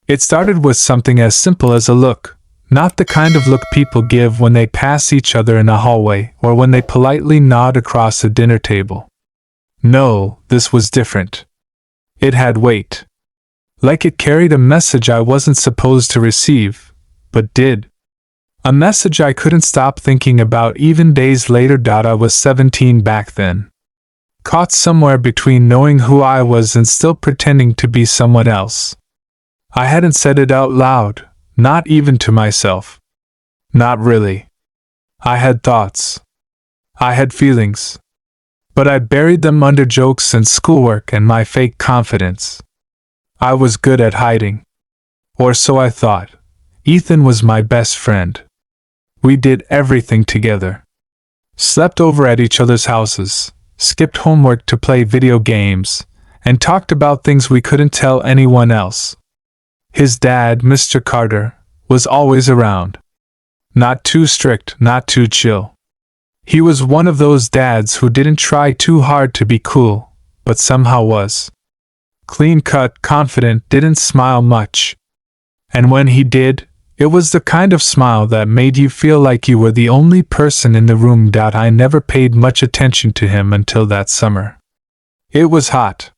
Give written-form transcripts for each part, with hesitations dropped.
It started with something as simple as a look, not the kind of look people give when they pass each other in a hallway or when they politely nod across a dinner table. No, this was different. It had weight. Like it carried a message I wasn't supposed to receive, but did. A message I couldn't stop thinking about even days later. I was 17 back then. Caught somewhere between knowing who I was and still pretending to be someone else. I hadn't said it out loud, not even to myself. Not really. I had thoughts. I had feelings. But I buried them under jokes and schoolwork and my fake confidence. I was good at hiding. Or so I thought. Ethan was my best friend. We did everything together. Slept over at each other's houses, skipped homework to play video games, and talked about things we couldn't tell anyone else. His dad, Mr. Carter, was always around. Not too strict, not too chill. He was one of those dads who didn't try too hard to be cool, but somehow was. Clean-cut, confident, didn't smile much. And when he did, it was the kind of smile that made you feel like you were the only person in the room. I never paid much attention to him until that summer. It was hot.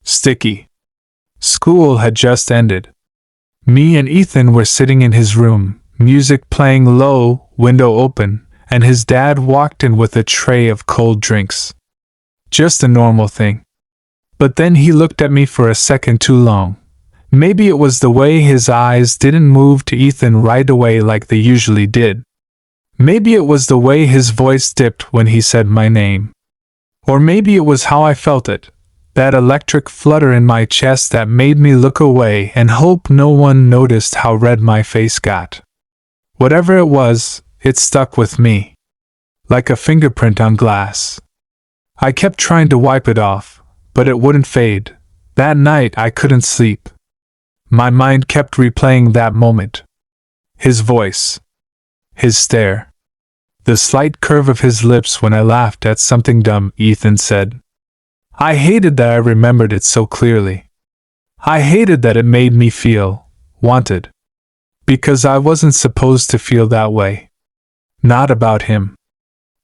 Sticky. School had just ended. Me and Ethan were sitting in his room, music playing low, window open, and his dad walked in with a tray of cold drinks. Just a normal thing. But then he looked at me for a second too long. Maybe it was the way his eyes didn't move to Ethan right away like they usually did. Maybe it was the way his voice dipped when he said my name. Or maybe it was how I felt it, that electric flutter in my chest that made me look away and hope no one noticed how red my face got. Whatever it was, it stuck with me. Like a fingerprint on glass. I kept trying to wipe it off, but it wouldn't fade. That night I couldn't sleep. My mind kept replaying that moment. His voice. His stare. The slight curve of his lips when I laughed at something dumb Ethan said. I hated that I remembered it so clearly. I hated that it made me feel wanted. Because I wasn't supposed to feel that way. Not about him.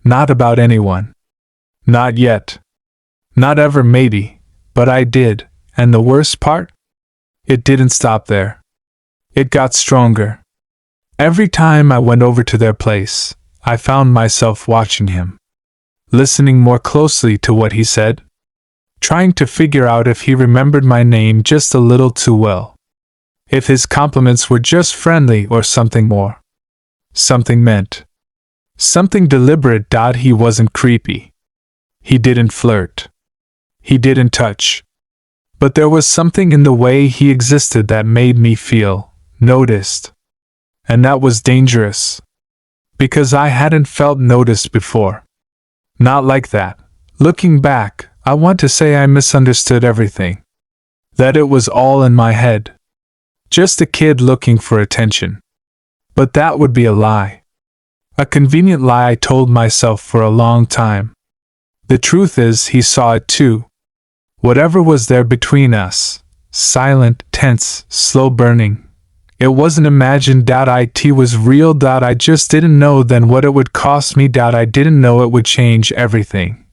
Not about anyone. Not yet. Not ever maybe, but I did, and the worst part? It didn't stop there. It got stronger. Every time I went over to their place, I found myself watching him. Listening more closely to what he said. Trying to figure out if he remembered my name just a little too well. If his compliments were just friendly or something more. Something meant. Something deliberate. He wasn't creepy. He didn't flirt. He didn't touch. But there was something in the way he existed that made me feel noticed. And that was dangerous. Because I hadn't felt noticed before. Not like that. Looking back, I want to say I misunderstood everything. That it was all in my head. Just a kid looking for attention. But that would be a lie. A convenient lie I told myself for a long time. The truth is, he saw it too. Whatever was there between us, silent, tense, slow burning, it wasn't imagined. It was real. I just didn't know then what it would cost me. I didn't know it would change everything.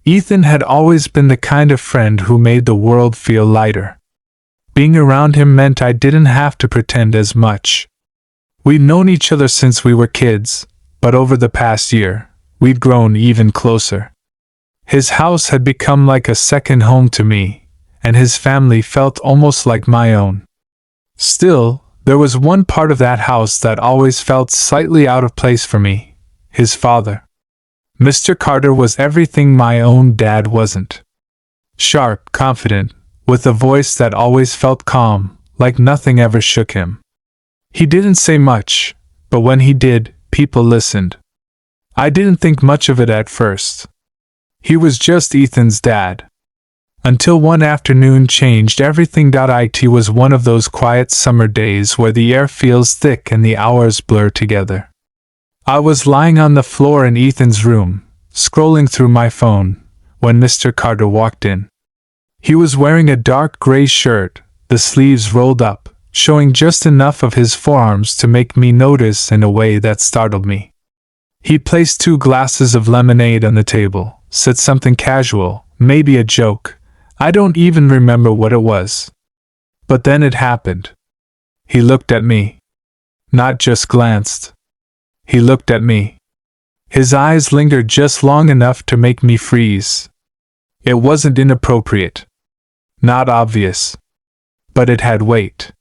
Ethan had always been the kind of friend who made the world feel lighter. Being around him meant I didn't have to pretend as much. We'd known each other since we were kids, but over the past year, we'd grown even closer. His house had become like a second home to me, and his family felt almost like my own. Still, there was one part of that house that always felt slightly out of place for me, his father. Mr. Carter was everything my own dad wasn't. Sharp, confident, with a voice that always felt calm, like nothing ever shook him. He didn't say much, but when he did, people listened. I didn't think much of it at first. He was just Ethan's dad. Until one afternoon changed everything. It was one of those quiet summer days where the air feels thick and the hours blur together. I was lying on the floor in Ethan's room, scrolling through my phone, when Mr. Carter walked in. He was wearing a dark gray shirt, the sleeves rolled up, showing just enough of his forearms to make me notice in a way that startled me. He placed 2 glasses of lemonade on the table, said something casual, maybe a joke. I don't even remember what it was. But then it happened. He looked at me. Not just glanced. He looked at me. His eyes lingered just long enough to make me freeze. It wasn't inappropriate. Not obvious. But it had weight.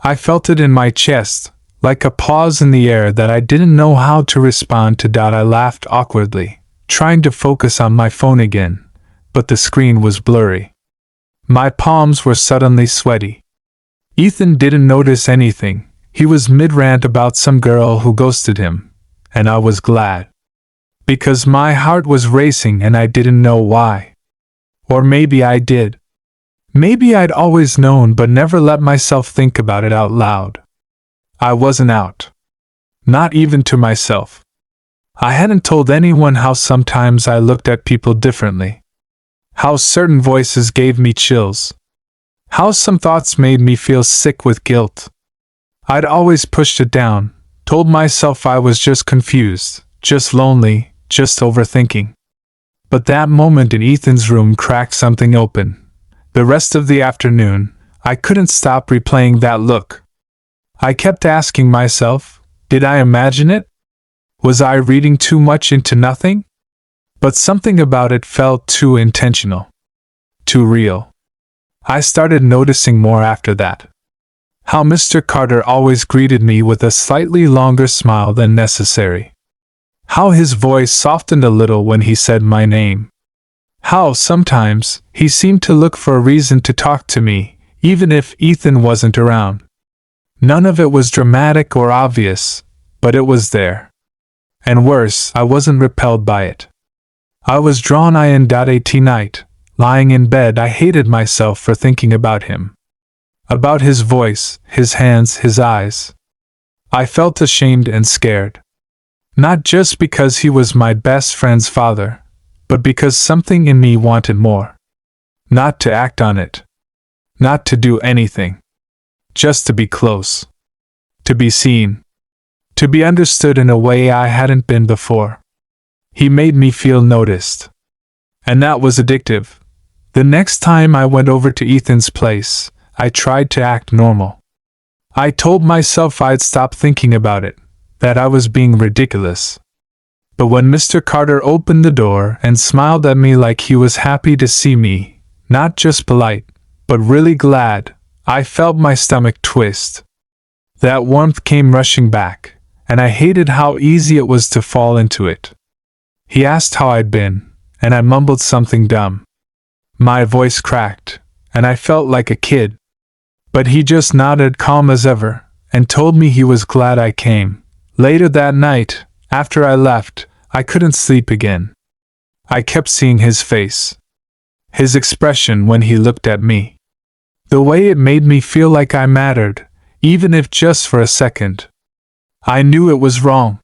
I felt it in my chest, like a pause in the air that I didn't know how to respond to. I laughed awkwardly, trying to focus on my phone again, but the screen was blurry. My palms were suddenly sweaty. Ethan didn't notice anything. He was mid-rant about some girl who ghosted him, and I was glad. Because my heart was racing and I didn't know why. Or maybe I did. Maybe I'd always known but never let myself think about it out loud. I wasn't out. Not even to myself. I hadn't told anyone how sometimes I looked at people differently. How certain voices gave me chills. How some thoughts made me feel sick with guilt. I'd always pushed it down, told myself I was just confused, just lonely, just overthinking. But that moment in Ethan's room cracked something open. The rest of the afternoon, I couldn't stop replaying that look. I kept asking myself, did I imagine it? Was I reading too much into nothing? But something about it felt too intentional. Too real. I started noticing more after that. How Mr. Carter always greeted me with a slightly longer smile than necessary. How his voice softened a little when he said my name. How sometimes he seemed to look for a reason to talk to me, even if Ethan wasn't around. None of it was dramatic or obvious, but it was there. And worse, I wasn't repelled by it. I was drawn in. At night, lying in bed, I hated myself for thinking about him. About his voice, his hands, his eyes. I felt ashamed and scared. Not just because he was my best friend's father, but because something in me wanted more. Not to act on it. Not to do anything. Just to be close. To be seen. To be understood in a way I hadn't been before. He made me feel noticed. And that was addictive. The next time I went over to Ethan's place, I tried to act normal. I told myself I'd stop thinking about it, that I was being ridiculous. But when Mr. Carter opened the door and smiled at me like he was happy to see me, not just polite, but really glad, I felt my stomach twist. That warmth came rushing back, and I hated how easy it was to fall into it. He asked how I'd been, and I mumbled something dumb. My voice cracked, and I felt like a kid. But he just nodded calm as ever, and told me he was glad I came. Later that night, after I left, I couldn't sleep again. I kept seeing his face. His expression when he looked at me. The way it made me feel like I mattered, even if just for a second. I knew it was wrong.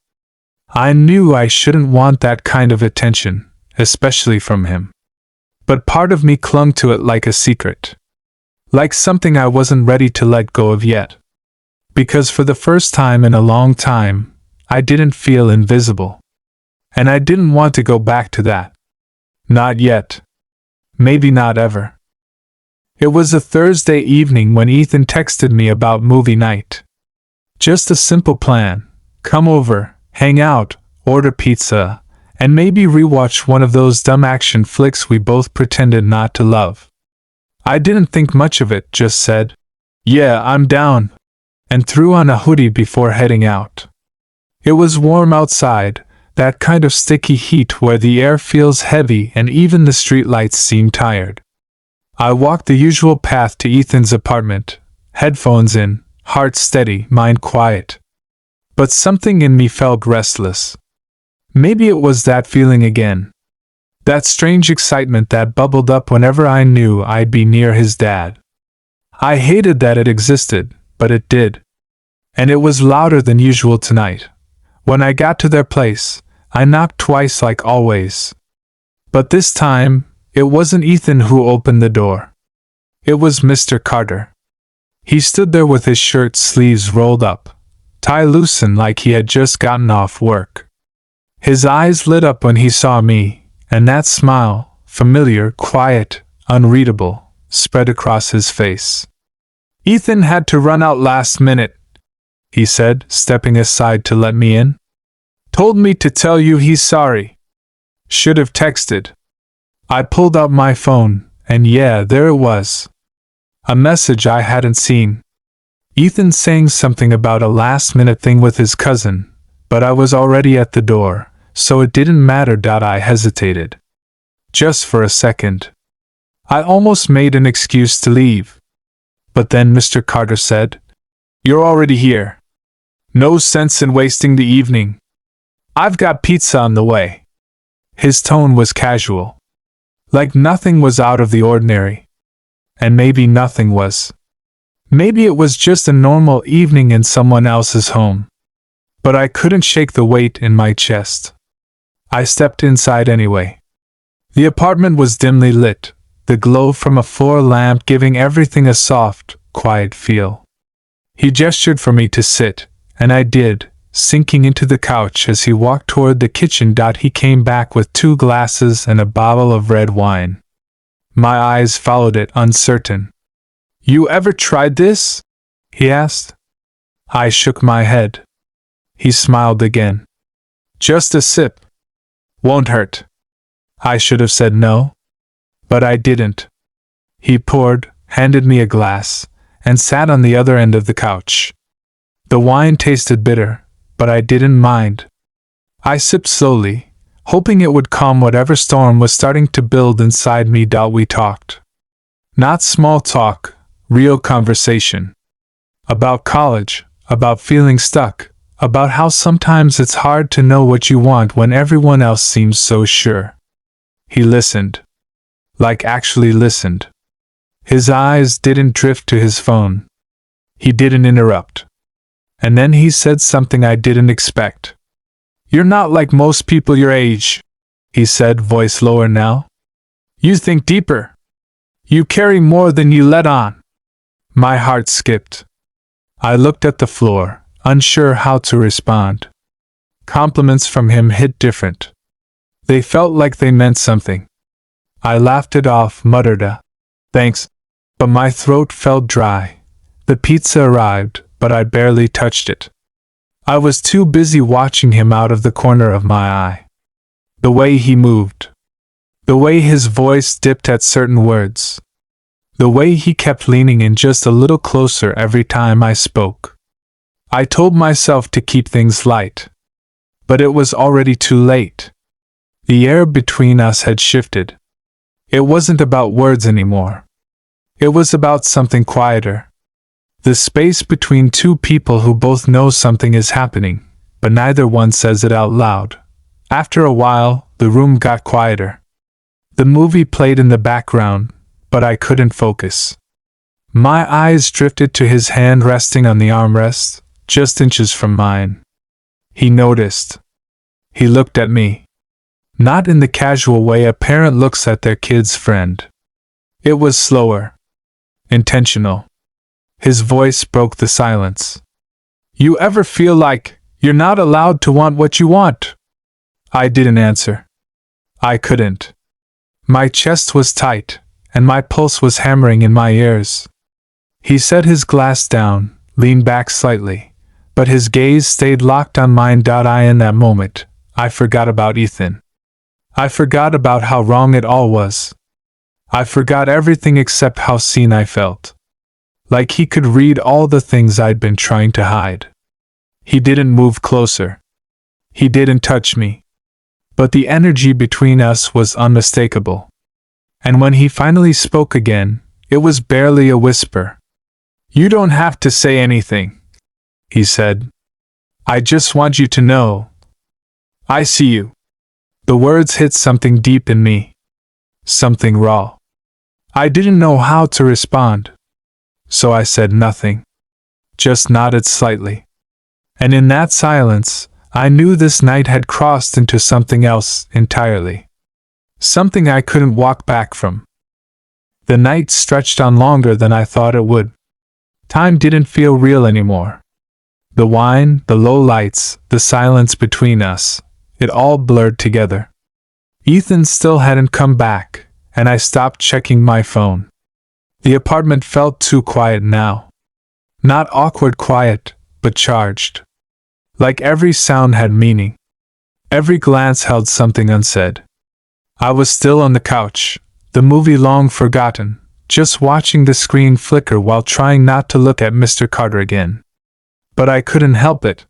I knew I shouldn't want that kind of attention, especially from him. But part of me clung to it like a secret. Like something I wasn't ready to let go of yet. Because for the first time in a long time, I didn't feel invisible. And I didn't want to go back to that. Not yet. Maybe not ever. It was a Thursday evening when Ethan texted me about movie night. Just a simple plan. Come over, hang out, order pizza, and maybe rewatch one of those dumb action flicks we both pretended not to love. I didn't think much of it, just said, "Yeah, I'm down," and threw on a hoodie before heading out. It was warm outside, that kind of sticky heat where the air feels heavy and even the streetlights seem tired. I walked the usual path to Ethan's apartment, headphones in, heart steady, mind quiet. But something in me felt restless. Maybe it was that feeling again. That strange excitement that bubbled up whenever I knew I'd be near his dad. I hated that it existed, but it did. And it was louder than usual tonight. When I got to their place, I knocked twice like always. But this time, it wasn't Ethan who opened the door. It was Mr. Carter. He stood there with his shirt sleeves rolled up, tie loosened like he had just gotten off work. His eyes lit up when he saw me, and that smile, familiar, quiet, unreadable, spread across his face. "Ethan had to run out last minute," he said, stepping aside to let me in. "Told me to tell you he's sorry. Should have texted." I pulled out my phone, and yeah, there it was. A message I hadn't seen. Ethan saying something about a last-minute thing with his cousin, but I was already at the door, so it didn't matter. I hesitated. Just for a second. I almost made an excuse to leave. But then Mr. Carter said, "You're already here. No sense in wasting the evening. I've got pizza on the way." His tone was casual. Like nothing was out of the ordinary. And maybe nothing was. Maybe it was just a normal evening in someone else's home. But I couldn't shake the weight in my chest. I stepped inside anyway. The apartment was dimly lit, the glow from a floor lamp giving everything a soft, quiet feel. He gestured for me to sit, and I did, sinking into the couch as he walked toward the kitchen. He came back with 2 glasses and a bottle of red wine. My eyes followed it, uncertain. "You ever tried this?" he asked. I shook my head. He smiled again. "Just a sip. Won't hurt." I should have said no. But I didn't. He poured, handed me a glass, and sat on the other end of the couch. The wine tasted bitter, but I didn't mind. I sipped slowly, hoping it would calm whatever storm was starting to build inside me. We talked. Not small talk, real conversation. About college, about feeling stuck, about how sometimes it's hard to know what you want when everyone else seems so sure. He listened. Like actually listened. His eyes didn't drift to his phone. He didn't interrupt. And then he said something I didn't expect. "You're not like most people your age," he said, voice lower now. "You think deeper. You carry more than you let on." My heart skipped. I looked at the floor, unsure how to respond. Compliments from him hit different. They felt like they meant something. I laughed it off, muttered a "thanks," but my throat felt dry. The pizza arrived, but I barely touched it. I was too busy watching him out of the corner of my eye. The way he moved. The way his voice dipped at certain words. The way he kept leaning in just a little closer every time I spoke. I told myself to keep things light. But it was already too late. The air between us had shifted. It wasn't about words anymore. It was about something quieter. The space between 2 people who both know something is happening, but neither one says it out loud. After a while, the room got quieter. The movie played in the background, but I couldn't focus. My eyes drifted to his hand resting on the armrest, just inches from mine. He noticed. He looked at me. Not in the casual way a parent looks at their kid's friend. It was slower. Intentional. His voice broke the silence. "You ever feel like you're not allowed to want what you want?" I didn't answer. I couldn't. My chest was tight, and my pulse was hammering in my ears. He set his glass down, leaned back slightly, but his gaze stayed locked on mine. In that moment, I forgot about Ethan. I forgot about how wrong it all was. I forgot everything except how seen I felt. Like he could read all the things I'd been trying to hide. He didn't move closer. He didn't touch me. But the energy between us was unmistakable. And when he finally spoke again, it was barely a whisper. "You don't have to say anything," he said. "I just want you to know. I see you." The words hit something deep in me. Something raw. I didn't know how to respond. So I said nothing. Just nodded slightly. And in that silence, I knew this night had crossed into something else entirely. Something I couldn't walk back from. The night stretched on longer than I thought it would. Time didn't feel real anymore. The wine, the low lights, the silence between us, it all blurred together. Ethan still hadn't come back, and I stopped checking my phone. The apartment felt too quiet now. Not awkward quiet, but charged. Like every sound had meaning. Every glance held something unsaid. I was still on the couch, the movie long forgotten, just watching the screen flicker while trying not to look at Mr. Carter again. But I couldn't help it.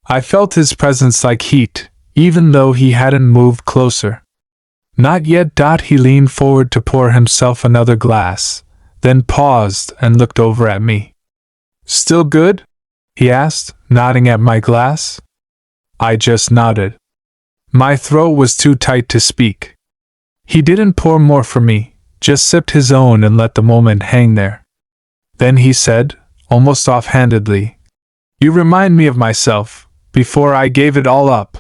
I felt his presence like heat, even though he hadn't moved closer. Not yet. He leaned forward to pour himself another glass, then paused and looked over at me. Still good? He asked, nodding at my glass. I just nodded. My throat was too tight to speak. He didn't pour more for me, just sipped his own and let the moment hang there. Then he said, almost offhandedly, "You remind me of myself, before I gave it all up."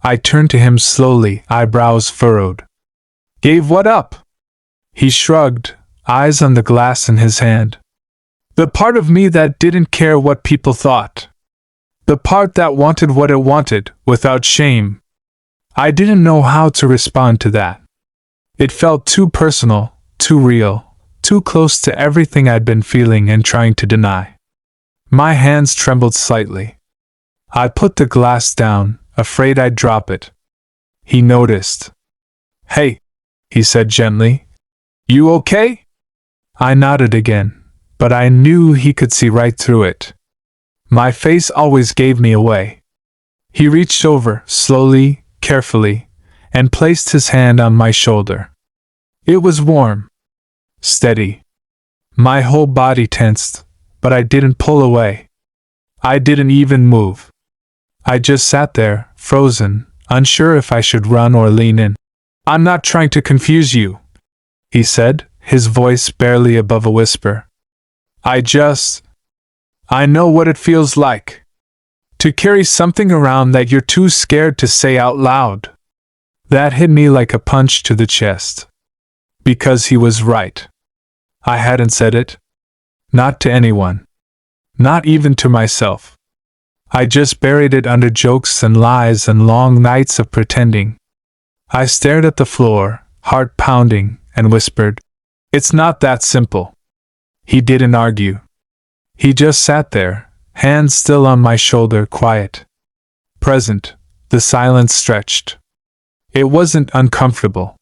I turned to him slowly, eyebrows furrowed. "Gave what up?" He shrugged, eyes on the glass in his hand. "The part of me that didn't care what people thought. The part that wanted what it wanted, without shame." I didn't know how to respond to that. It felt too personal, too real, too close to everything I'd been feeling and trying to deny. My hands trembled slightly. I put the glass down, afraid I'd drop it. He noticed. "Hey," he said gently. "You okay?" I nodded again, but I knew he could see right through it. My face always gave me away. He reached over, slowly, carefully, and placed his hand on my shoulder. It was warm. Steady. My whole body tensed, but I didn't pull away. I didn't even move. I just sat there, frozen, unsure if I should run or lean in. "I'm not trying to confuse you," he said, his voice barely above a whisper. I know what it feels like. To carry something around that you're too scared to say out loud." That hit me like a punch to the chest. Because he was right. I hadn't said it. Not to anyone. Not even to myself. I just buried it under jokes and lies and long nights of pretending. I stared at the floor, heart pounding, and whispered, "It's not that simple." He didn't argue. He just sat there, hands still on my shoulder, quiet. Present, the silence stretched. It wasn't uncomfortable.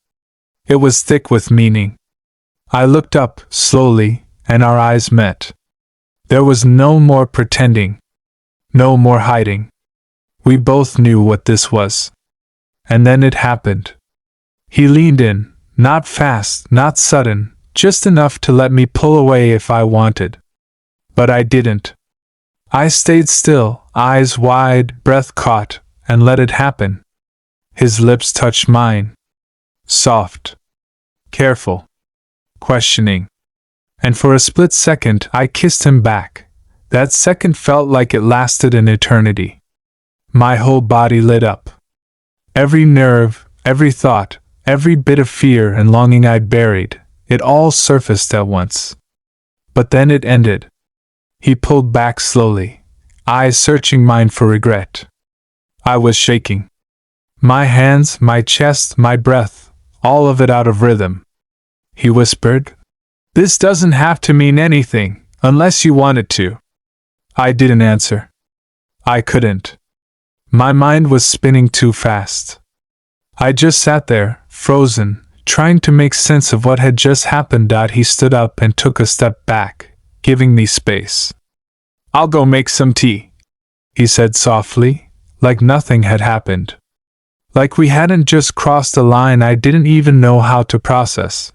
It was thick with meaning. I looked up, slowly, and our eyes met. There was no more pretending. No more hiding. We both knew what this was. And then it happened. He leaned in, not fast, not sudden, just enough to let me pull away if I wanted. But I didn't. I stayed still, eyes wide, breath caught, and let it happen. His lips touched mine. Soft. Careful. Questioning. And for a split second I kissed him back. That second felt like it lasted an eternity. My whole body lit up. Every nerve, every thought, every bit of fear and longing I'd buried, it all surfaced at once. But then it ended. He pulled back slowly, eyes searching mine for regret. I was shaking. My hands, my chest, my breath, all of it out of rhythm. He whispered, "This doesn't have to mean anything, unless you want it to." I didn't answer. I couldn't. My mind was spinning too fast. I just sat there, frozen, trying to make sense of what had just happened. He stood up and took a step back, giving me space. "I'll go make some tea," he said softly, like nothing had happened. Like we hadn't just crossed a line I didn't even know how to process.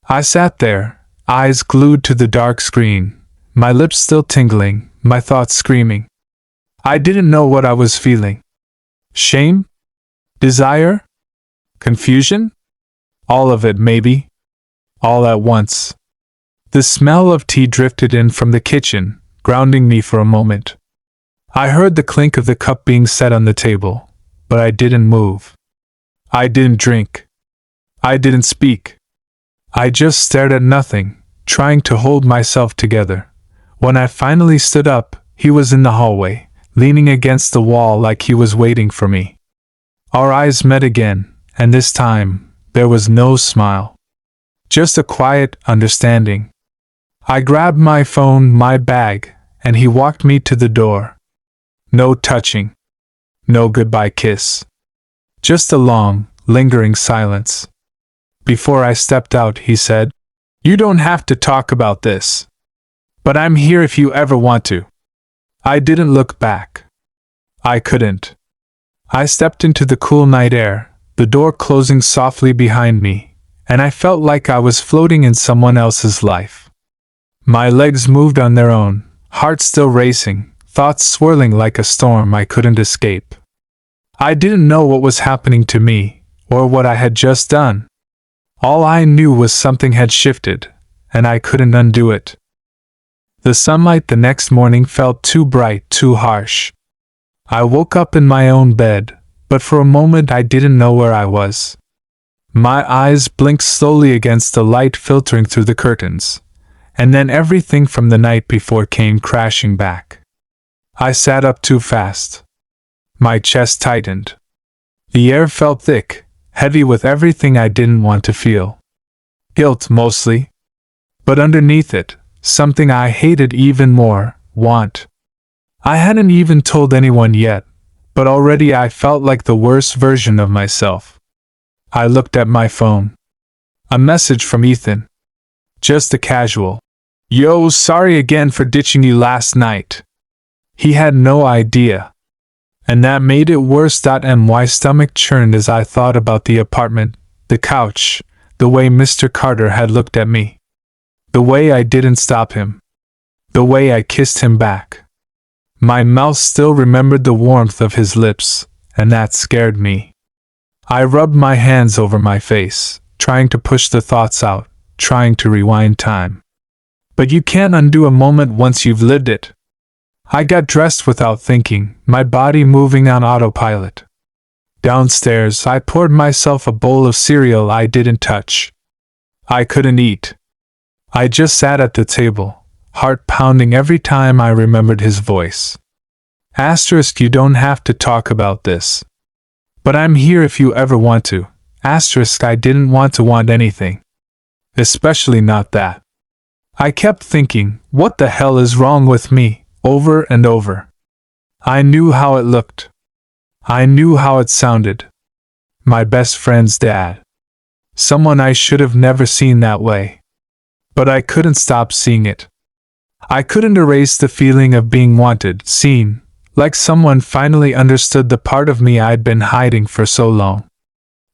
I sat there, eyes glued to the dark screen, my lips still tingling, my thoughts screaming. I didn't know what I was feeling. Shame? Desire? Confusion? All of it, maybe. All at once. The smell of tea drifted in from the kitchen, grounding me for a moment. I heard the clink of the cup being set on the table, but I didn't move. I didn't drink. I didn't speak. I just stared at nothing, trying to hold myself together, When I finally stood up, he was in the hallway, leaning against the wall like he was waiting for me. Our eyes met again, and this time, there was no smile. Just a quiet understanding. I grabbed my phone, my bag, and he walked me to the door. No touching. No goodbye kiss. Just a long, lingering silence. Before I stepped out, he said, "You don't have to talk about this. But I'm here if you ever want to." I didn't look back. I couldn't. I stepped into the cool night air, the door closing softly behind me, and I felt like I was floating in someone else's life. My legs moved on their own, heart still racing, thoughts swirling like a storm I couldn't escape. I didn't know what was happening to me, or what I had just done. All I knew was something had shifted, and I couldn't undo it. The sunlight the next morning felt too bright, too harsh. I woke up in my own bed, but for a moment I didn't know where I was. My eyes blinked slowly against the light filtering through the curtains, and then everything from the night before came crashing back. I sat up too fast. My chest tightened. The air felt thick, heavy with everything I didn't want to feel. Guilt, mostly. But underneath it, something I hated even more, want. I hadn't even told anyone yet, but already I felt like the worst version of myself. I looked at my phone. A message from Ethan. Just a casual, "Yo, sorry again for ditching you last night." He had no idea. And that made it worse. My stomach churned as I thought about the apartment, the couch, the way Mr. Carter had looked at me. The way I didn't stop him. The way I kissed him back. My mouth still remembered the warmth of his lips, and that scared me. I rubbed my hands over my face, trying to push the thoughts out, trying to rewind time. But you can't undo a moment once you've lived it. I got dressed without thinking, my body moving on autopilot. Downstairs, I poured myself a bowl of cereal I didn't touch. I couldn't eat. I just sat at the table, heart pounding every time I remembered his voice. Asterisk, you don't have to talk about this. But I'm here if you ever want to. Asterisk, I didn't want to want anything. Especially not that. I kept thinking, what the hell is wrong with me? Over and over. I knew how it looked. I knew how it sounded. My best friend's dad. Someone I should have never seen that way. But I couldn't stop seeing it. I couldn't erase the feeling of being wanted, seen, like someone finally understood the part of me I'd been hiding for so long.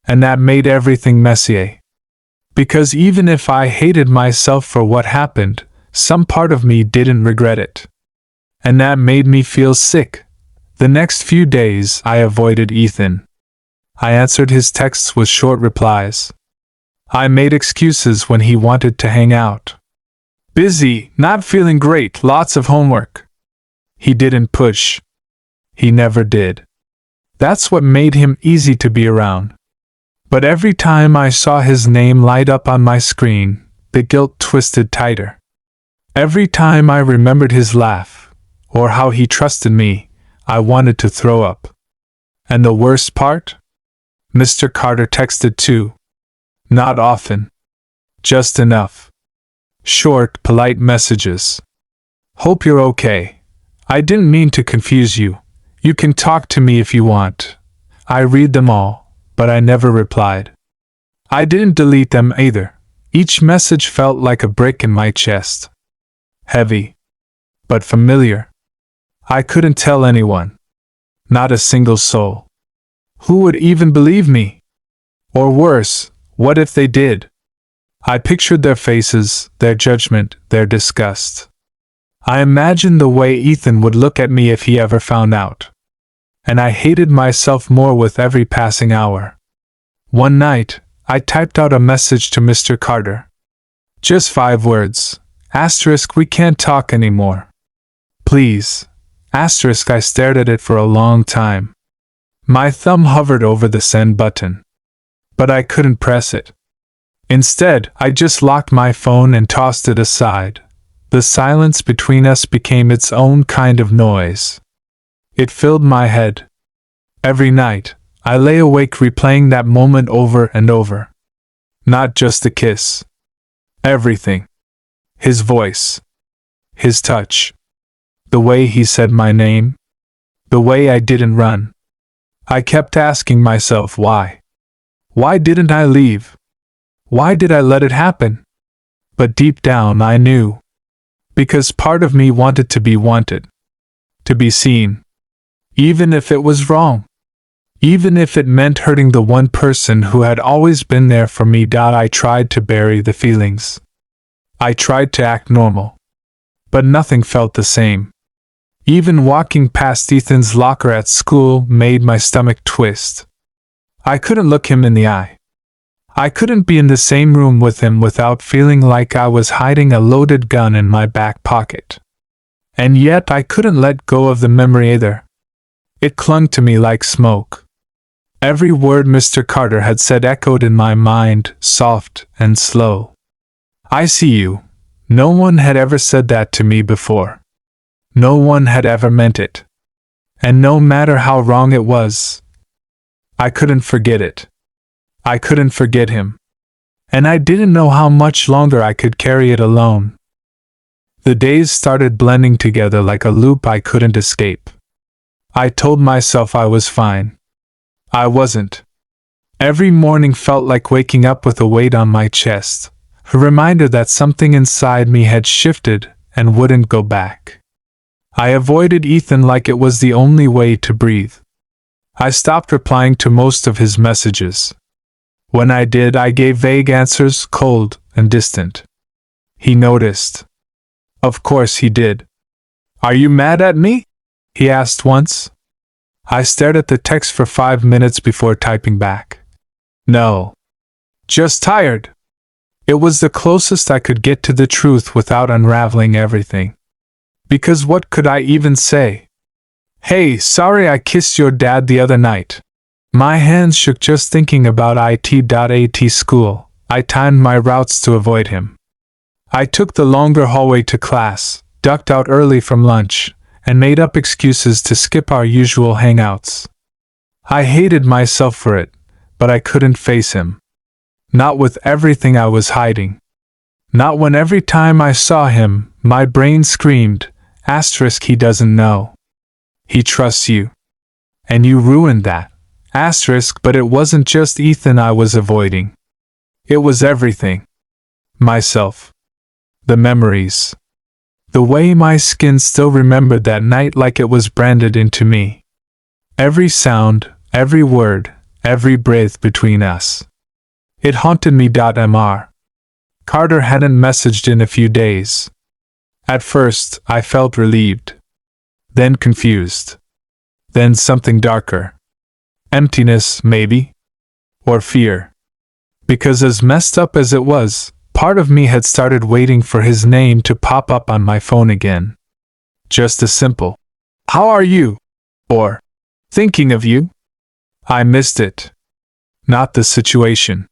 And that made everything messy. Because even if I hated myself for what happened, some part of me didn't regret it. And that made me feel sick. The next few days, I avoided Ethan. I answered his texts with short replies. I made excuses when he wanted to hang out. Busy, not feeling great, lots of homework. He didn't push. He never did. That's what made him easy to be around. But every time I saw his name light up on my screen, the guilt twisted tighter. Every time I remembered his laugh, or how he trusted me, I wanted to throw up. And the worst part? Mr. Carter texted too. Not often. Just enough. Short, polite messages. Hope you're okay. I didn't mean to confuse you. You can talk to me if you want. I read them all, but I never replied. I didn't delete them either. Each message felt like a brick in my chest. Heavy. But familiar. I couldn't tell anyone. Not a single soul. Who would even believe me? Or worse, what if they did? I pictured their faces, their judgment, their disgust. I imagined the way Ethan would look at me if he ever found out. And I hated myself more with every passing hour. One night, I typed out a message to Mr. Carter. Just 5 words. Asterisk, we can't talk anymore. Please. Asterisk, I stared at it for a long time. My thumb hovered over the send button. But I couldn't press it. Instead, I just locked my phone and tossed it aside. the silence between us became its own kind of noise. It filled my head. Every night, I lay awake replaying that moment over and over. Not just the kiss. Everything. His voice. His touch. The way he said my name. The way I didn't run. I kept asking myself why. Why didn't I leave? Why did I let it happen? But deep down I knew. Because part of me wanted to be wanted. To be seen. Even if it was wrong. Even if it meant hurting the one person who had always been there for me. I tried to bury the feelings. I tried to act normal. But nothing felt the same. Even walking past Ethan's locker at school made my stomach twist. I couldn't look him in the eye. I couldn't be in the same room with him without feeling like I was hiding a loaded gun in my back pocket. And yet I couldn't let go of the memory either. It clung to me like smoke. Every word Mr. Carter had said echoed in my mind, soft and slow. I see you. No one had ever said that to me before. No one had ever meant it. And no matter how wrong it was, I couldn't forget it. I couldn't forget him. And I didn't know how much longer I could carry it alone. The days started blending together like a loop I couldn't escape. I told myself I was fine. I wasn't. Every morning felt like waking up with a weight on my chest, a reminder that something inside me had shifted and wouldn't go back. I avoided Ethan like it was the only way to breathe. I stopped replying to most of his messages. When I did, I gave vague answers, cold and distant. He noticed. Of course he did. "Are you mad at me?" he asked once. I stared at the text for 5 minutes before typing back. "No. Just tired." It was the closest I could get to the truth without unraveling everything. Because what could I even say? "Hey, sorry I kissed your dad the other night." My hands shook just thinking about IT.AT school. I timed my routes to avoid him. I took the longer hallway to class, ducked out early from lunch, and made up excuses to skip our usual hangouts. I hated myself for it, but I couldn't face him. Not with everything I was hiding. Not when every time I saw him, my brain screamed, * he doesn't know. He trusts you. And you ruined that. * but it wasn't just Ethan I was avoiding. It was everything. Myself. The memories. The way my skin still remembered that night like it was branded into me. Every sound, every word, every breath between us. It haunted me. Mr. Carter hadn't messaged in a few days. At first, I felt relieved. Then confused. Then something darker. Emptiness, maybe? Or fear. Because as messed up as it was, part of me had started waiting for his name to pop up on my phone again. Just a simple, "How are you?" or "Thinking of you." I missed it. Not the situation.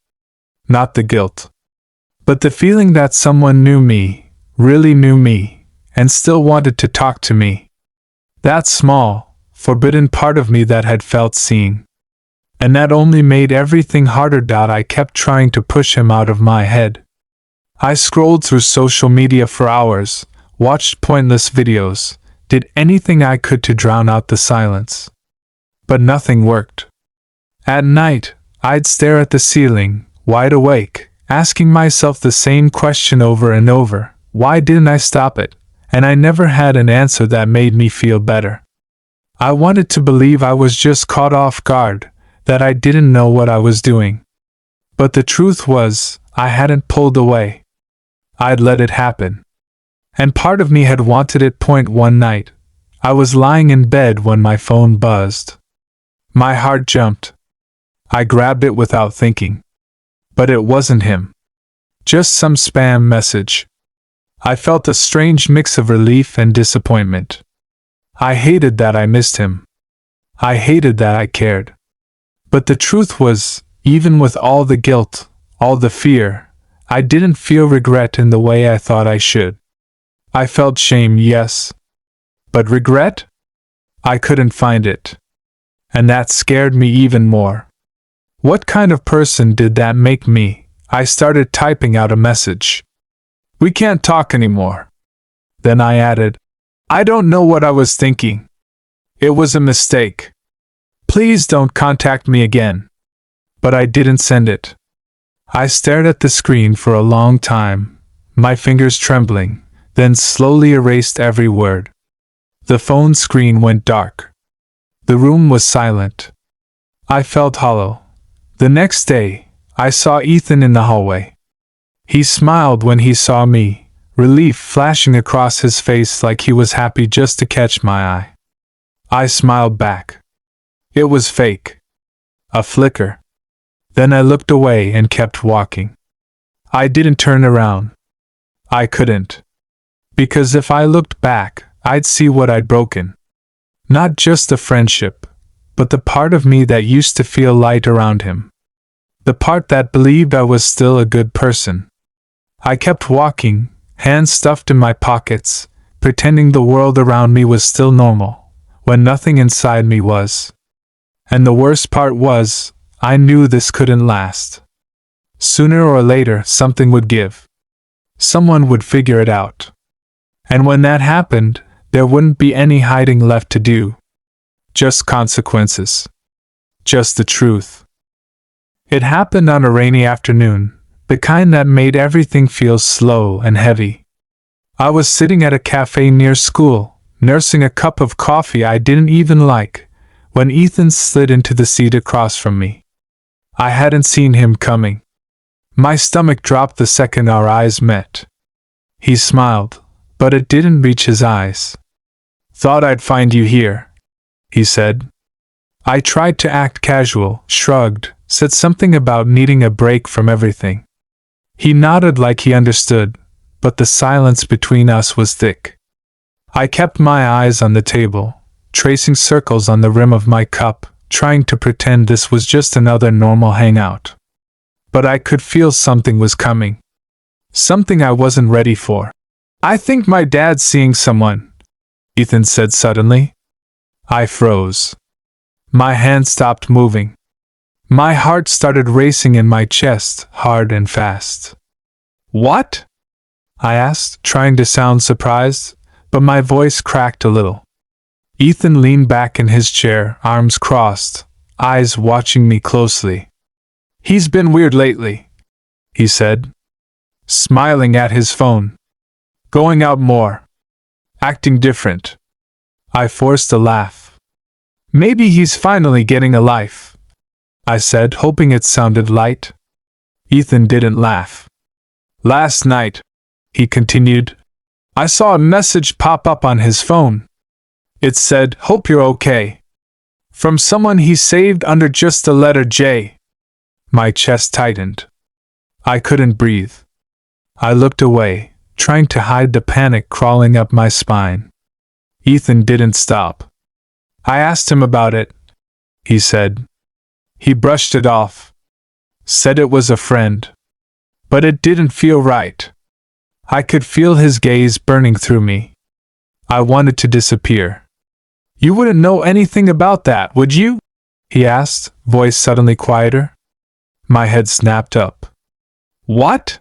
Not the guilt. But the feeling that someone knew me, really knew me, and still wanted to talk to me. That small, forbidden part of me that had felt seen. And that only made everything harder. I kept trying to push him out of my head. I scrolled through social media for hours, watched pointless videos, did anything I could to drown out the silence. But nothing worked. At night, I'd stare at the ceiling, wide awake, asking myself the same question over and over. Why didn't I stop it? And I never had an answer that made me feel better. I wanted to believe I was just caught off guard, that I didn't know what I was doing. But the truth was, I hadn't pulled away. I'd let it happen. And part of me had wanted it. One night, I was lying in bed when my phone buzzed. My heart jumped. I grabbed it without thinking. But it wasn't him. Just some spam message. I felt a strange mix of relief and disappointment. I hated that I missed him. I hated that I cared. But the truth was, even with all the guilt, all the fear, I didn't feel regret in the way I thought I should. I felt shame, yes. But regret? I couldn't find it. And that scared me even more. What kind of person did that make me? I started typing out a message. We can't talk anymore. Then I added, I don't know what I was thinking. It was a mistake. Please don't contact me again. But I didn't send it. I stared at the screen for a long time, my fingers trembling, then slowly erased every word. The phone screen went dark. The room was silent. I felt hollow. The next day, I saw Ethan in the hallway. He smiled when he saw me, relief flashing across his face like he was happy just to catch my eye. I smiled back. It was fake. A flicker. Then I looked away and kept walking. I didn't turn around. I couldn't. Because if I looked back, I'd see what I'd broken. Not just the friendship, but the part of me that used to feel light around him. The part that believed I was still a good person. I kept walking, hands stuffed in my pockets, pretending the world around me was still normal, when nothing inside me was. And the worst part was, I knew this couldn't last. Sooner or later, something would give. Someone would figure it out. And when that happened, there wouldn't be any hiding left to do. Just consequences. Just the truth. It happened on a rainy afternoon, the kind that made everything feel slow and heavy. I was sitting at a cafe near school, nursing a cup of coffee I didn't even like, when Ethan slid into the seat across from me. I hadn't seen him coming. My stomach dropped the second our eyes met. He smiled, but it didn't reach his eyes. Thought I'd find you here, he said. I tried to act casual, shrugged, said something about needing a break from everything. He nodded like he understood, but the silence between us was thick. I kept my eyes on the table, tracing circles on the rim of my cup, trying to pretend this was just another normal hangout. But I could feel something was coming. Something I wasn't ready for. I think my dad's seeing someone, Ethan said suddenly. I froze. My hand stopped moving. My heart started racing in my chest, hard and fast. What? I asked, trying to sound surprised, but my voice cracked a little. Ethan leaned back in his chair, arms crossed, eyes watching me closely. He's been weird lately, he said, smiling at his phone. Going out more. Acting different. I forced a laugh. Maybe he's finally getting a life, I said, hoping it sounded light. Ethan didn't laugh. Last night, he continued, I saw a message pop up on his phone. It said, "Hope you're okay." From someone he saved under just the letter J. My chest tightened. I couldn't breathe. I looked away, trying to hide the panic crawling up my spine. Ethan didn't stop. I asked him about it, he said. He brushed it off. Said it was a friend. But it didn't feel right. I could feel his gaze burning through me. I wanted to disappear. You wouldn't know anything about that, would you? He asked, voice suddenly quieter. My head snapped up. What?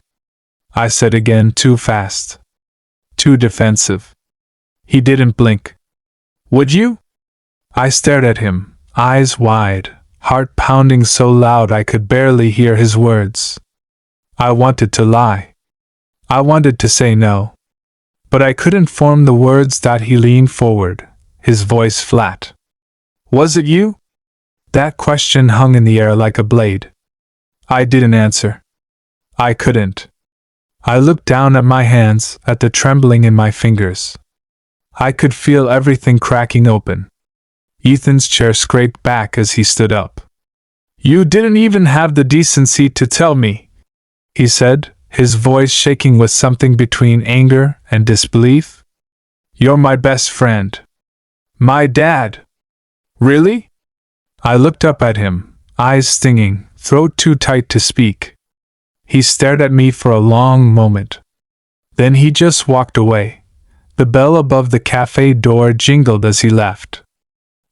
I said again, too fast. Too defensive. He didn't blink. Would you? I stared at him, eyes wide, heart pounding so loud I could barely hear his words. I wanted to lie. I wanted to say no. But I couldn't form the words. He leaned forward, his voice flat. Was it you? That question hung in the air like a blade. I didn't answer. I couldn't. I looked down at my hands, at the trembling in my fingers. I could feel everything cracking open. Ethan's chair scraped back as he stood up. You didn't even have the decency to tell me, he said, his voice shaking with something between anger and disbelief. You're my best friend. My dad. Really? I looked up at him, eyes stinging, throat too tight to speak. He stared at me for a long moment. Then he just walked away, The bell above the cafe door jingled as he left.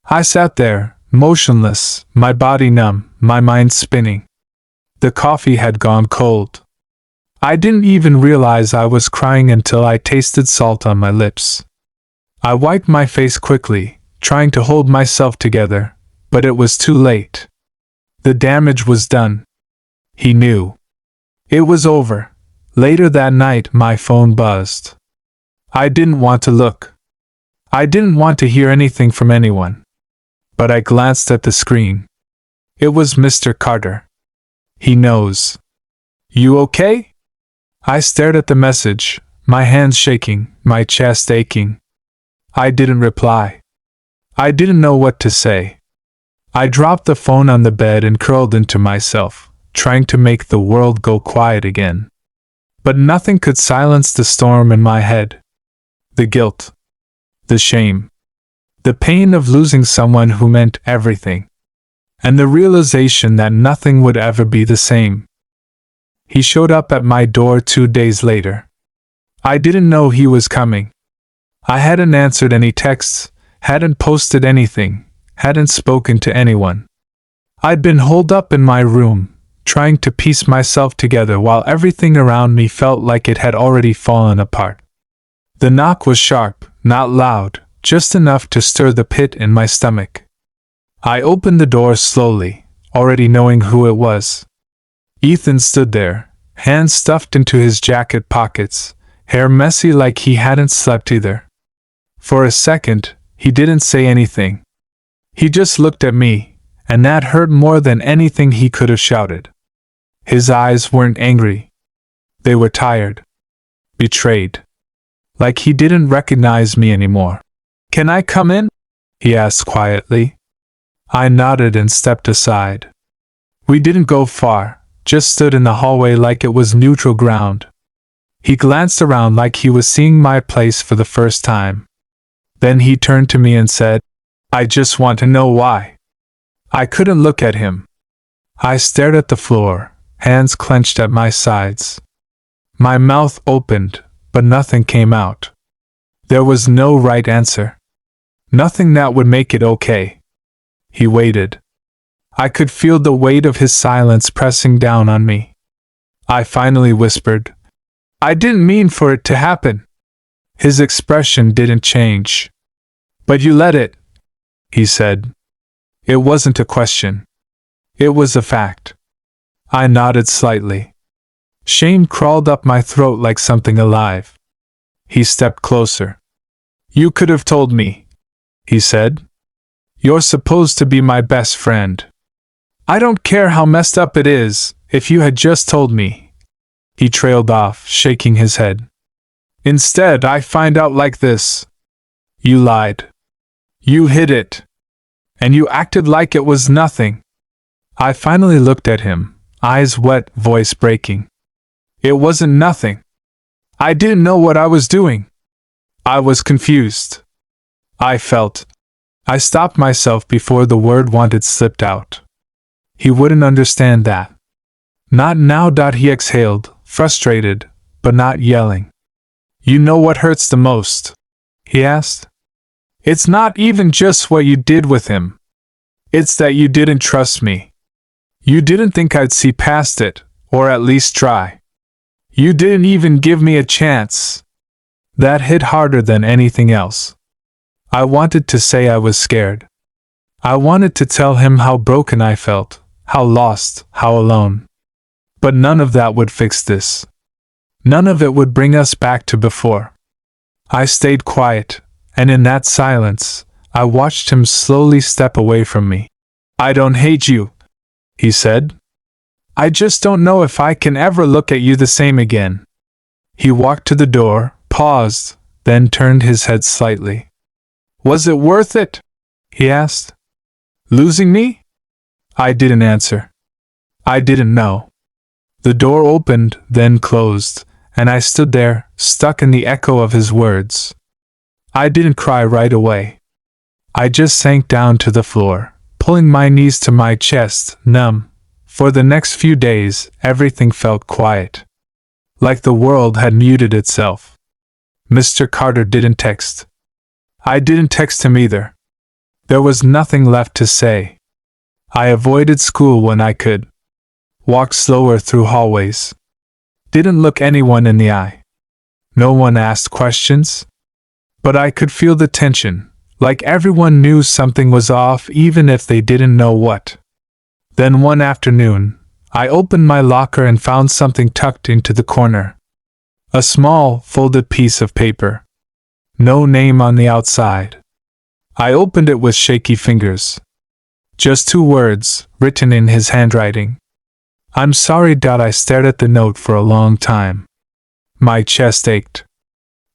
I sat there, motionless, my body numb, my mind spinning. The coffee had gone cold. I didn't even realize I was crying until I tasted salt on my lips. I wiped my face quickly, trying to hold myself together, but it was too late. The damage was done. He knew. It was over. Later that night, my phone buzzed. I didn't want to look. I didn't want to hear anything from anyone. But I glanced at the screen. It was Mr. Carter. He knows. You okay? I stared at the message, my hands shaking, my chest aching. I didn't reply. I didn't know what to say. I dropped the phone on the bed and curled into myself, trying to make the world go quiet again. But nothing could silence the storm in my head. The guilt. The shame. The pain of losing someone who meant everything. And the realization that nothing would ever be the same. He showed up at my door 2 days later. I didn't know he was coming. I hadn't answered any texts, hadn't posted anything, hadn't spoken to anyone. I'd been holed up in my room, trying to piece myself together while everything around me felt like it had already fallen apart. The knock was sharp, not loud, just enough to stir the pit in my stomach. I opened the door slowly, already knowing who it was. Ethan stood there, hands stuffed into his jacket pockets, hair messy like he hadn't slept either. For a second, he didn't say anything. He just looked at me, and that hurt more than anything he could have shouted. His eyes weren't angry. They were tired. Betrayed. Like he didn't recognize me anymore. "Can I come in?" he asked quietly. I nodded and stepped aside. We didn't go far, just stood in the hallway like it was neutral ground. He glanced around like he was seeing my place for the first time. Then he turned to me and said, "I just want to know why." I couldn't look at him. I stared at the floor, hands clenched at my sides. My mouth opened, but nothing came out. There was no right answer. Nothing that would make it okay. He waited. I could feel the weight of his silence pressing down on me. I finally whispered, "I didn't mean for it to happen." His expression didn't change. "But you let it," he said. It wasn't a question. It was a fact. I nodded slightly. Shame crawled up my throat like something alive. He stepped closer. "You could have told me," he said. "You're supposed to be my best friend. I don't care how messed up it is, if you had just told me." He trailed off, shaking his head. "Instead, I find out like this. You lied. You hid it. And you acted like it was nothing." I finally looked at him, eyes wet, voice breaking. "It wasn't nothing. I didn't know what I was doing. I was confused. I felt." I stopped myself before the word "wanted" slipped out. He wouldn't understand that. Not now. He exhaled, frustrated, but not yelling. "You know what hurts the most?" he asked. "It's not even just what you did with him. It's that you didn't trust me. You didn't think I'd see past it, or at least try. You didn't even give me a chance." That hit harder than anything else. I wanted to say I was scared. I wanted to tell him how broken I felt, how lost, how alone. But none of that would fix this. None of it would bring us back to before. I stayed quiet, and in that silence, I watched him slowly step away from me. "I don't hate you," he said. "I just don't know if I can ever look at you the same again." He walked to the door, paused, then turned his head slightly. "Was it worth it?" he asked. "Losing me?" I didn't answer. I didn't know. The door opened, then closed, and I stood there, stuck in the echo of his words. I didn't cry right away. I just sank down to the floor, pulling my knees to my chest, numb. For the next few days, everything felt quiet. Like the world had muted itself. Mr. Carter didn't text. I didn't text him either. There was nothing left to say. I avoided school when I could. Walked slower through hallways. Didn't look anyone in the eye. No one asked questions. But I could feel the tension, like everyone knew something was off even if they didn't know what. Then one afternoon, I opened my locker and found something tucked into the corner. A small, folded piece of paper. No name on the outside. I opened it with shaky fingers. Just 2 words, written in his handwriting. I'm sorry. I stared at the note for a long time. My chest ached.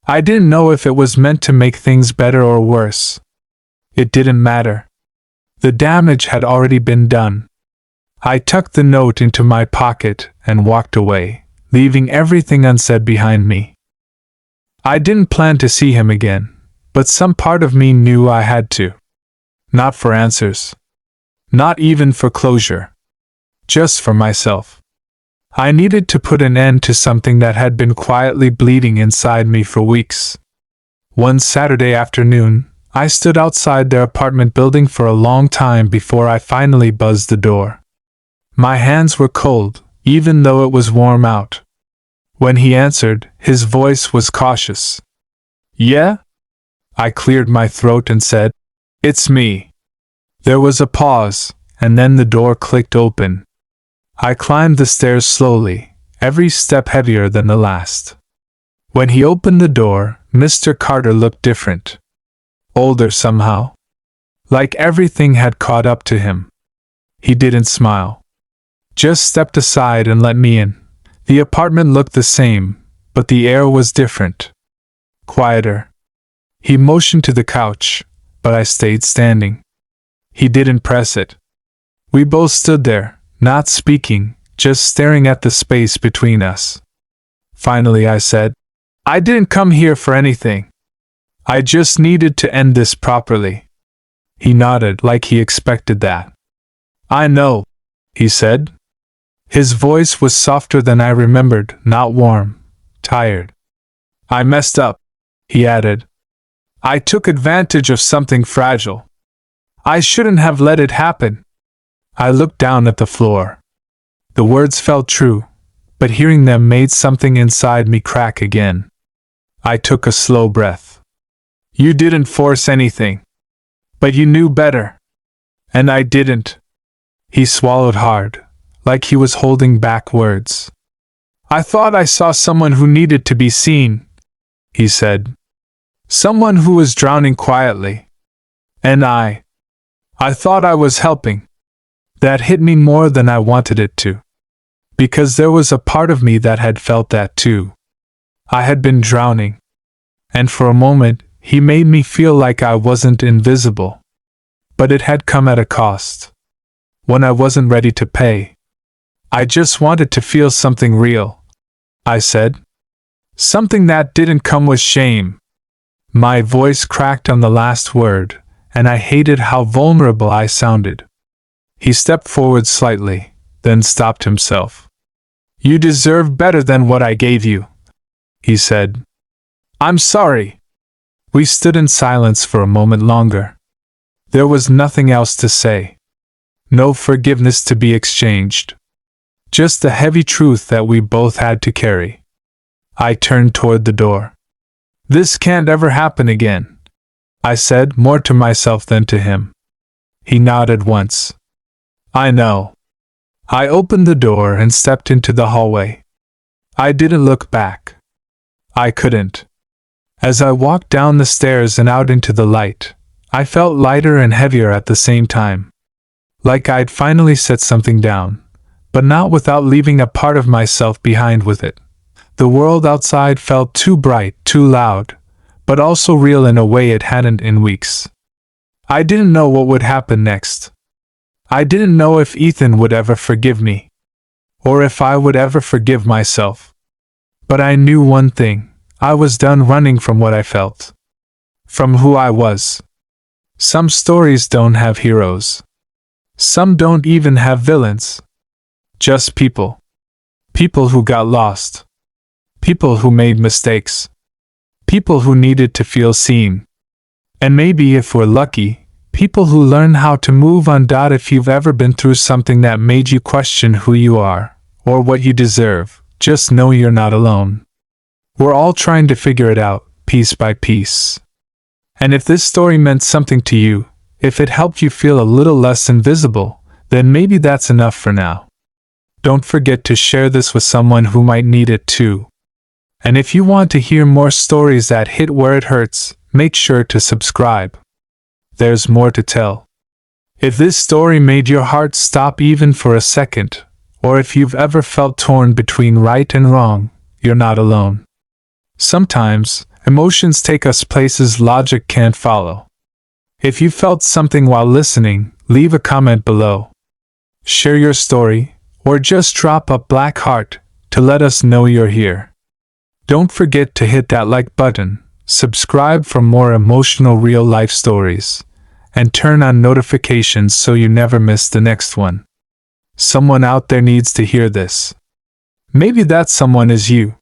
I didn't know if it was meant to make things better or worse. It didn't matter. The damage had already been done. I tucked the note into my pocket and walked away, leaving everything unsaid behind me. I didn't plan to see him again, but some part of me knew I had to. Not for answers. Not even for closure. Just for myself. I needed to put an end to something that had been quietly bleeding inside me for weeks. One Saturday afternoon, I stood outside their apartment building for a long time before I finally buzzed the door. My hands were cold, even though it was warm out. When he answered, his voice was cautious. Yeah? I cleared my throat and said, It's me. There was a pause, and then the door clicked open. I climbed the stairs slowly, every step heavier than the last. When he opened the door, Mr. Carter looked different. Older somehow. Like everything had caught up to him. He didn't smile. Just stepped aside and let me in. The apartment looked the same, but the air was different. Quieter. He motioned to the couch, but I stayed standing. He didn't press it. We both stood there. Not speaking, just staring at the space between us. Finally I said, I didn't come here for anything. I just needed to end this properly. He nodded like he expected that. I know, he said. His voice was softer than I remembered, not warm, tired. I messed up, he added. I took advantage of something fragile. I shouldn't have let it happen. I looked down at the floor. The words felt true, but hearing them made something inside me crack again. I took a slow breath. You didn't force anything. But you knew better. And I didn't. He swallowed hard, like he was holding back words. I thought I saw someone who needed to be seen, he said. Someone who was drowning quietly. And I thought I was helping. That hit me more than I wanted it to. Because there was a part of me that had felt that too. I had been drowning. And for a moment, he made me feel like I wasn't invisible. But it had come at a cost. One I wasn't ready to pay. I just wanted to feel something real, I said. Something that didn't come with shame. My voice cracked on the last word, and I hated how vulnerable I sounded. He stepped forward slightly, then stopped himself. You deserve better than what I gave you, he said. I'm sorry. We stood in silence for a moment longer. There was nothing else to say. No forgiveness to be exchanged. Just the heavy truth that we both had to carry. I turned toward the door. This can't ever happen again, I said, more to myself than to him. He nodded once. I know. I opened the door and stepped into the hallway. I didn't look back. I couldn't. As I walked down the stairs and out into the light, I felt lighter and heavier at the same time. Like I'd finally set something down, but not without leaving a part of myself behind with it. The world outside felt too bright, too loud, but also real in a way it hadn't in weeks. I didn't know what would happen next. I didn't know if Ethan would ever forgive me, or if I would ever forgive myself. But I knew one thing, I was done running from what I felt. From who I was. Some stories don't have heroes. Some don't even have villains. Just people. People who got lost. People who made mistakes. people who needed to feel seen. And maybe, if we're lucky, people who learn how to move on. If you've ever been through something that made you question who you are, or what you deserve, just know you're not alone. We're all trying to figure it out, piece by piece. And if this story meant something to you, if it helped you feel a little less invisible, then maybe that's enough for now. Don't forget to share this with someone who might need it too. And if you want to hear more stories that hit where it hurts, make sure to subscribe. There's more to tell. If this story made your heart stop even for a second, or if you've ever felt torn between right and wrong, you're not alone. Sometimes, emotions take us places logic can't follow. If you felt something while listening, leave a comment below. Share your story, or just drop a black heart to let us know you're here. Don't forget to hit that like button, subscribe for more emotional real-life stories, and turn on notifications so you never miss the next one. Someone out there needs to hear this. Maybe that someone is you.